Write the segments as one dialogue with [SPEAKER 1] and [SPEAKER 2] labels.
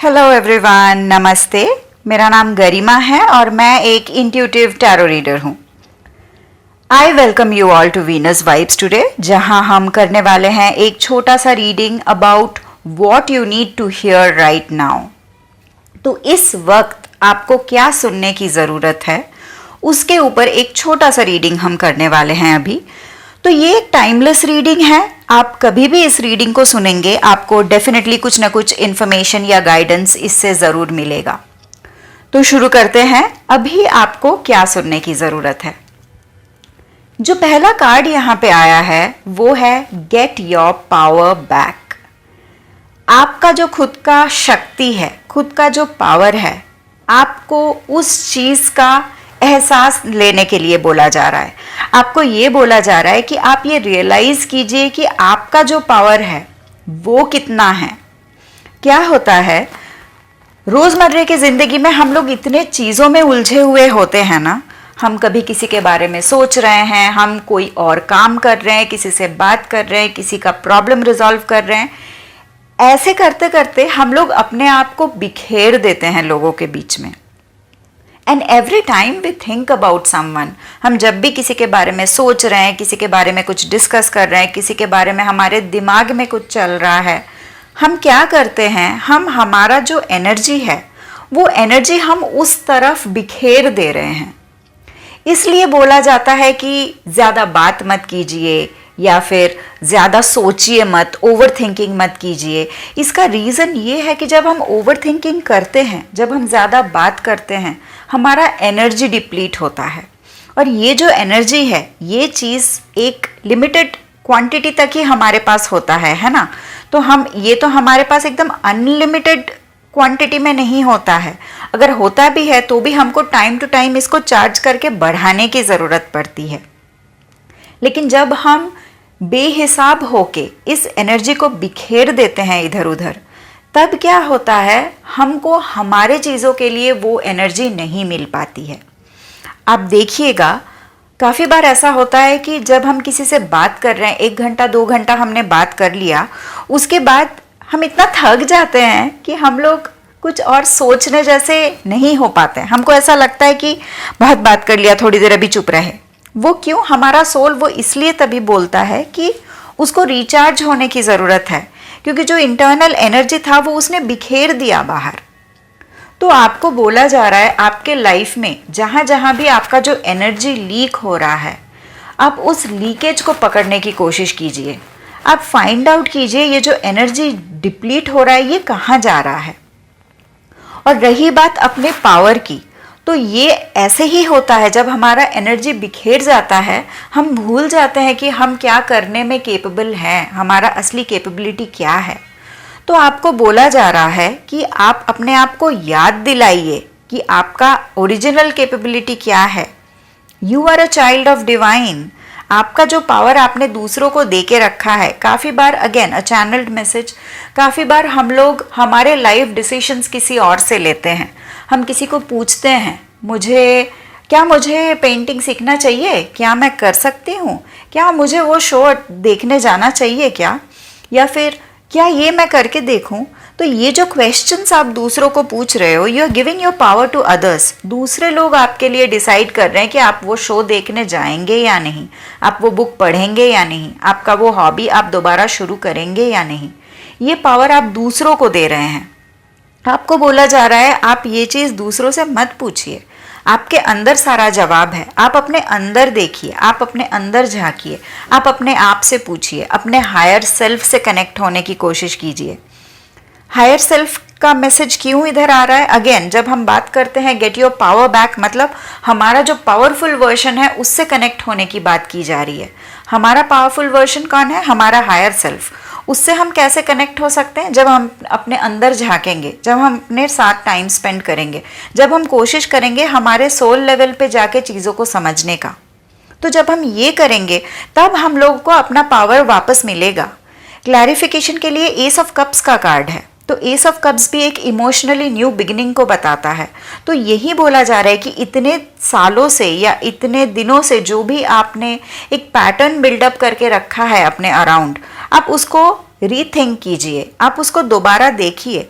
[SPEAKER 1] Hello everyone, नमस्ते। मेरा नाम गरिमा है और मैं एक इंट्यूटिव टैरो रीडर हूँ। I welcome you all to Venus vibes today, जहाँ हम करने वाले हैं एक छोटा सा reading about what you need to hear right now. तो इस वक्त आपको क्या सुनने की ज़रूरत है, उसके ऊपर एक छोटा सा रीडिंग हम करने वाले हैं अभी। तो ये एक टाइमलेस रीडिंग है। आप कभी भी इस रीडिंग को सुनेंगे, आपको डेफिनेटली कुछ ना कुछ इन्फॉर्मेशन या गाइडेंस इससे ज़रूर मिलेगा। तो शुरू करते हैं। अभी आपको क्या सुनने की ज़रूरत है? जो पहला कार्ड यहाँ पे आया है वो है गेट योर पावर बैक। आपका जो खुद का शक्ति है, खुद का जो पावर है, आपको उस चीज़ का एहसास लेने के लिए बोला जा रहा है। आपको ये बोला जा रहा है कि आप ये रियलाइज कीजिए कि आपका जो पावर है वो कितना है। क्या होता है, रोजमर्रे की जिंदगी में हम लोग इतने चीजों में उलझे हुए होते हैं ना। हम कभी किसी के बारे में सोच रहे हैं, हम कोई और काम कर रहे हैं, किसी से बात कर रहे हैं, किसी का प्रॉब्लम रिजॉल्व कर रहे हैं। ऐसे करते करते हम लोग अपने आप को बिखेर देते हैं लोगों के बीच में। And every time we think about someone, हम जब भी किसी के बारे में सोच रहे हैं, किसी के बारे में कुछ डिस्कस कर रहे हैं, किसी के बारे में हमारे दिमाग में कुछ चल रहा है, हम क्या करते हैं, हम हमारा जो एनर्जी है वो एनर्जी हम उस तरफ बिखेर दे रहे हैं। इसलिए बोला जाता है कि ज़्यादा बात मत कीजिए या फिर ज़्यादा सोचिए मत, ओवर थिंकिंग मत कीजिए। इसका रीज़न ये है कि जब हम ओवर थिंकिंग करते हैं, जब हम ज़्यादा बात करते हैं, हमारा एनर्जी डिप्लीट होता है। और ये जो एनर्जी है, ये चीज़ एक लिमिटेड क्वांटिटी तक ही हमारे पास होता है ना। तो तो हमारे पास एकदम अनलिमिटेड क्वांटिटी में नहीं होता है। अगर होता भी है तो भी हमको टाइम टू टाइम इसको चार्ज करके बढ़ाने की ज़रूरत पड़ती है। लेकिन जब हम बेहिसाब होके इस एनर्जी को बिखेर देते हैं इधर उधर, तब क्या होता है, हमको हमारे चीज़ों के लिए वो एनर्जी नहीं मिल पाती है। आप देखिएगा, काफ़ी बार ऐसा होता है कि जब हम किसी से बात कर रहे हैं, 1 घंटा 2 घंटा हमने बात कर लिया, उसके बाद हम इतना थक जाते हैं कि हम लोग कुछ और सोचने जैसे नहीं हो पाते हैं। हमको ऐसा लगता है कि बहुत बात कर लिया, थोड़ी देर अभी चुप रहे। वो क्यों? हमारा सोल वो इसलिए तभी बोलता है कि उसको रिचार्ज होने की ज़रूरत है, क्योंकि जो इंटरनल एनर्जी था वो उसने बिखेर दिया बाहर। तो आपको बोला जा रहा है, आपके लाइफ में जहाँ जहाँ भी आपका जो एनर्जी लीक हो रहा है, आप उस लीकेज को पकड़ने की कोशिश कीजिए। आप फाइंड आउट कीजिए ये जो एनर्जी डिप्लीट हो रहा है ये कहाँ जा रहा है। और रही बात अपने पावर की, तो ये ऐसे ही होता है, जब हमारा एनर्जी बिखेर जाता है, हम भूल जाते हैं कि हम क्या करने में केपेबल हैं, हमारा असली कैपेबिलिटी क्या है। तो आपको बोला जा रहा है कि आप अपने आप को याद दिलाइए कि आपका ओरिजिनल कैपेबिलिटी क्या है। You are a child of divine. आपका जो पावर आपने दूसरों को दे के रखा है। काफ़ी बार, अगेन अ चैनल्ड मैसेज, काफ़ी बार हम लोग हमारे लाइफ डिसीजंस किसी और से लेते हैं। हम किसी को पूछते हैं, मुझे पेंटिंग सीखना चाहिए, क्या मैं कर सकती हूँ, क्या मुझे वो शो देखने जाना चाहिए क्या, या फिर क्या ये मैं करके देखूँ। तो ये जो क्वेश्चंस आप दूसरों को पूछ रहे हो, you are giving your power to others. दूसरे लोग आपके लिए डिसाइड कर रहे हैं कि आप वो शो देखने जाएंगे या नहीं, आप वो बुक पढ़ेंगे या नहीं, आपका वो हॉबी आप दोबारा शुरू करेंगे या नहीं। ये पावर आप दूसरों को दे रहे हैं। आपको बोला जा रहा है आप ये चीज़ दूसरों से मत पूछिए, आपके अंदर सारा जवाब है। आप अपने अंदर देखिए, आप अपने अंदर झांकिए, आप अपने आप से पूछिए, अपने हायर सेल्फ से कनेक्ट होने की कोशिश कीजिए। हायर सेल्फ का मैसेज क्यों इधर आ रहा है? अगेन, जब हम बात करते हैं गेट योर पावर बैक, मतलब हमारा जो पावरफुल वर्जन है उससे कनेक्ट होने की बात की जा रही है। हमारा पावरफुल वर्जन कौन है? हमारा हायर सेल्फ। उससे हम कैसे कनेक्ट हो सकते हैं? जब हम अपने अंदर झांकेंगे, जब हम अपने साथ टाइम स्पेंड करेंगे, जब हम कोशिश करेंगे हमारे सोल लेवल पे जाके चीज़ों को समझने का। तो जब हम ये करेंगे तब हम लोग को अपना पावर वापस मिलेगा। क्लैरिफिकेशन के लिए एस ऑफ कप्स का कार्ड है। तो एस ऑफ कप्स भी एक इमोशनली न्यू बिगिनिंग को बताता है। तो यही बोला जा रहा है कि इतने सालों से या इतने दिनों से जो भी आपने एक पैटर्न बिल्डअप करके रखा है अपने अराउंड, आप उसको रीथिंक कीजिए, आप उसको दोबारा देखिए।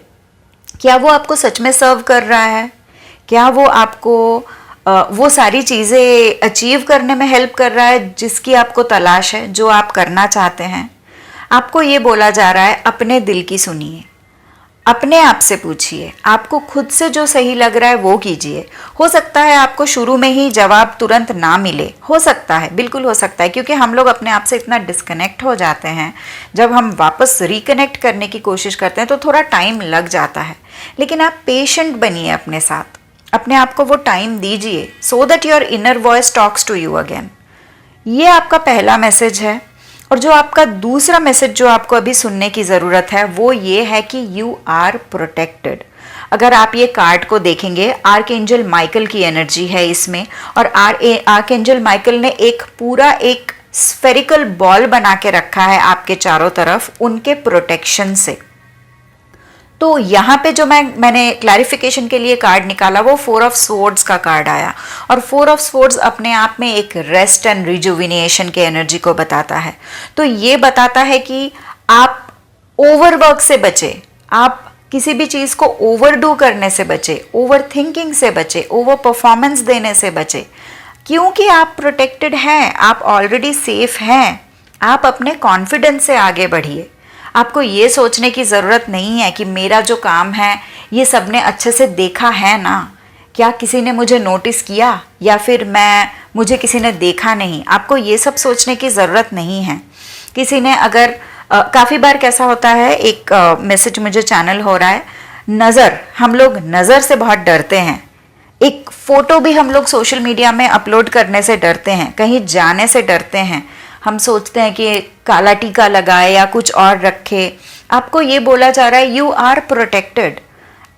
[SPEAKER 1] क्या वो आपको सच में सर्व कर रहा है? क्या वो आपको वो सारी चीज़ें अचीव करने में हेल्प कर रहा है जिसकी आपको तलाश है, जो आप करना चाहते हैं? आपको ये बोला जा रहा है अपने दिल की सुनिए, अपने आप से पूछिए, आपको खुद से जो सही लग रहा है वो कीजिए। हो सकता है आपको शुरू में ही जवाब तुरंत ना मिले, हो सकता है, बिल्कुल हो सकता है, क्योंकि हम लोग अपने आप से इतना डिस्कनेक्ट हो जाते हैं। जब हम वापस रिकनेक्ट करने की कोशिश करते हैं तो थोड़ा टाइम लग जाता है, लेकिन आप पेशेंट बनिए अपने साथ, अपने आप को वो टाइम दीजिए, so that your inner voice talks to you again. ये आपका पहला मैसेज है। और जो आपका दूसरा मैसेज जो आपको अभी सुनने की ज़रूरत है वो ये है कि यू आर प्रोटेक्टेड। अगर आप ये कार्ड को देखेंगे, आर्कएंजल माइकल की एनर्जी है इसमें, और आर्कएंजल माइकल ने एक स्फेरिकल बॉल बना के रखा है आपके चारों तरफ उनके प्रोटेक्शन से। तो यहाँ पे जो मैंने क्लैरिफिकेशन के लिए कार्ड निकाला वो 4 ऑफ स्वॉर्ड्स का कार्ड आया, और 4 ऑफ स्वॉर्ड्स अपने आप में एक रेस्ट एंड रिजुविनेशन के एनर्जी को बताता है। तो ये बताता है कि आप ओवरवर्क से बचे, आप किसी भी चीज़ को ओवरडू करने से बचे, ओवर थिंकिंग से बचे, ओवर परफॉर्मेंस देने से बचे, क्योंकि आप प्रोटेक्टेड हैं, आप ऑलरेडी सेफ हैं। आप अपने कॉन्फिडेंस से आगे बढ़िए। आपको ये सोचने की ज़रूरत नहीं है कि मेरा जो काम है ये सबने अच्छे से देखा है ना, क्या किसी ने मुझे नोटिस किया, या फिर मुझे किसी ने देखा नहीं। आपको ये सब सोचने की ज़रूरत नहीं है। किसी ने अगर काफ़ी बार कैसा होता है, एक मैसेज मुझे चैनल हो रहा है, नज़र, हम लोग नज़र से बहुत डरते हैं। एक फ़ोटो भी हम लोग सोशल मीडिया में अपलोड करने से डरते हैं, कहीं जाने से डरते हैं। हम सोचते हैं कि काला टीका लगाए या कुछ और रखे। आपको ये बोला जा रहा है यू आर प्रोटेक्टेड,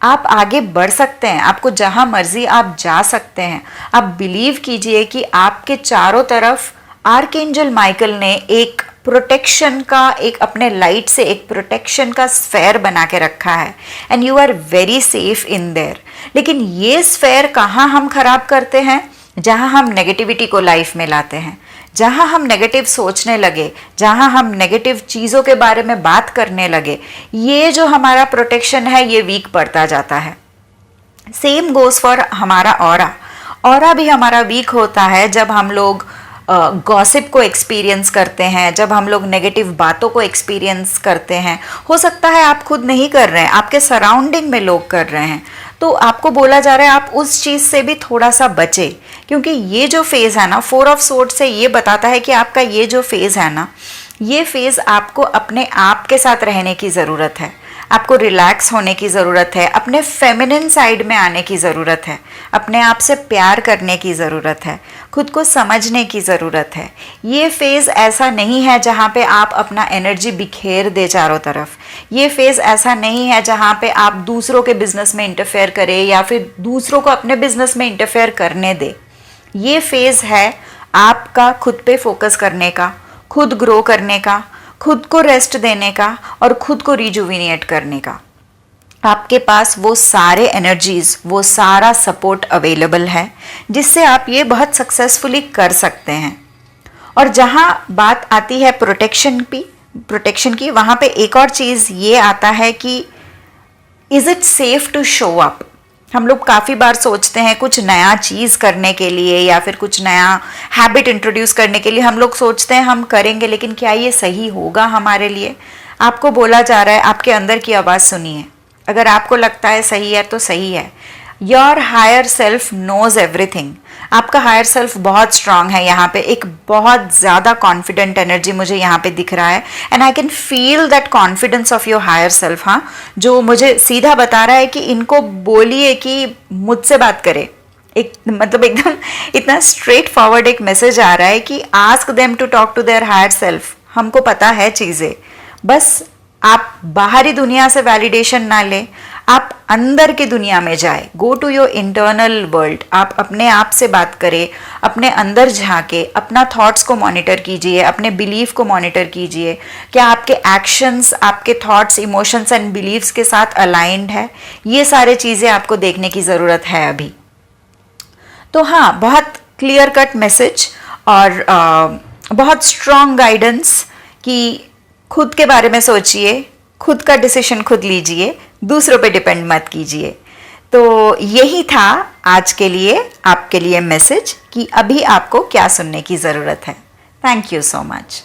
[SPEAKER 1] आप आगे बढ़ सकते हैं, आपको जहां मर्जी आप जा सकते हैं। आप बिलीव कीजिए कि आपके चारों तरफ आर्कएंजल माइकल ने एक प्रोटेक्शन का, एक अपने लाइट से एक प्रोटेक्शन का स्फेयर बना के रखा है, and you are very safe in there. लेकिन ये स्फेयर कहाँ हम खराब करते हैं? जहाँ हम नेगेटिविटी को लाइफ में लाते हैं, जहाँ हम नेगेटिव सोचने लगे, जहाँ हम नेगेटिव चीज़ों के बारे में बात करने लगे, ये जो हमारा प्रोटेक्शन है ये वीक पड़ता जाता है। सेम गोज़ फॉर हमारा ऑरा भी हमारा वीक होता है जब हम लोग गॉसिप को एक्सपीरियंस करते हैं, जब हम लोग नेगेटिव बातों को एक्सपीरियंस करते हैं। हो सकता है आप खुद नहीं कर रहे हैं, आपके सराउंडिंग में लोग कर रहे हैं, तो आपको बोला जा रहा है आप उस चीज़ से भी थोड़ा सा बचे, क्योंकि ये जो फेज़ है ना, 4 ऑफ स्वॉर्ड से ये बताता है कि आपका ये जो फेज़ है ना, ये फेज़ आपको अपने आप के साथ रहने की ज़रूरत है, आपको रिलैक्स होने की ज़रूरत है, अपने फेमिनिन साइड में आने की ज़रूरत है, अपने आप से प्यार करने की ज़रूरत है, खुद को समझने की ज़रूरत है। ये फेज़ ऐसा नहीं है जहाँ पे आप अपना एनर्जी बिखेर दे चारों तरफ। ये फेज़ ऐसा नहीं है जहाँ पे आप दूसरों के बिजनेस में इंटरफेयर करें या फिर दूसरों को अपने बिजनेस में इंटरफेयर करने दे। ये फेज़ है आपका खुद पे फोकस करने का, खुद ग्रो करने का, खुद को रेस्ट देने का और खुद को रिजुविनेट करने का। आपके पास वो सारे एनर्जीज, वो सारा सपोर्ट अवेलेबल है जिससे आप ये बहुत सक्सेसफुली कर सकते हैं। और जहाँ बात आती है प्रोटेक्शन की, वहाँ पे एक और चीज़ ये आता है कि is it safe to show up. हम लोग काफ़ी बार सोचते हैं कुछ नया चीज़ करने के लिए या फिर कुछ नया हैबिट इंट्रोड्यूस करने के लिए, हम लोग सोचते हैं हम करेंगे, लेकिन क्या ये सही होगा हमारे लिए? आपको बोला जा रहा है, आपके अंदर की आवाज़ सुनिए। अगर आपको लगता है सही है तो सही है। Your higher self knows everything. आपका हायर सेल्फ बहुत स्ट्रांग है। यहाँ पे एक बहुत ज़्यादा कॉन्फिडेंट एनर्जी मुझे यहाँ पे दिख रहा है, and I can feel that confidence of your higher self. हाँ, जो मुझे सीधा बता रहा है कि इनको बोलिए कि मुझसे बात करे। एक मतलब एकदम इतना स्ट्रेट फॉरवर्ड एक मैसेज आ रहा है कि ask them to talk to their higher self. हमको पता है चीज़ें, बस आप बाहरी दुनिया से वैलिडेशन ना लें, आप अंदर की दुनिया में जाए। Go to your internal world. आप अपने आप से बात करें, अपने अंदर झांके, अपना थॉट्स को मॉनिटर कीजिए, अपने बिलीफ को मॉनिटर कीजिए। क्या आपके एक्शंस, आपके थॉट्स, इमोशंस एंड बिलीव्स के साथ अलाइंड है? ये सारे चीज़ें आपको देखने की ज़रूरत है अभी। तो हाँ, बहुत क्लियर कट मैसेज और बहुत स्ट्रॉन्ग गाइडेंस कि खुद के बारे में सोचिए, खुद का डिसीजन खुद लीजिए, दूसरों पे डिपेंड मत कीजिए। तो यही था आज के लिए आपके लिए मैसेज कि अभी आपको क्या सुनने की ज़रूरत है। Thank you so much.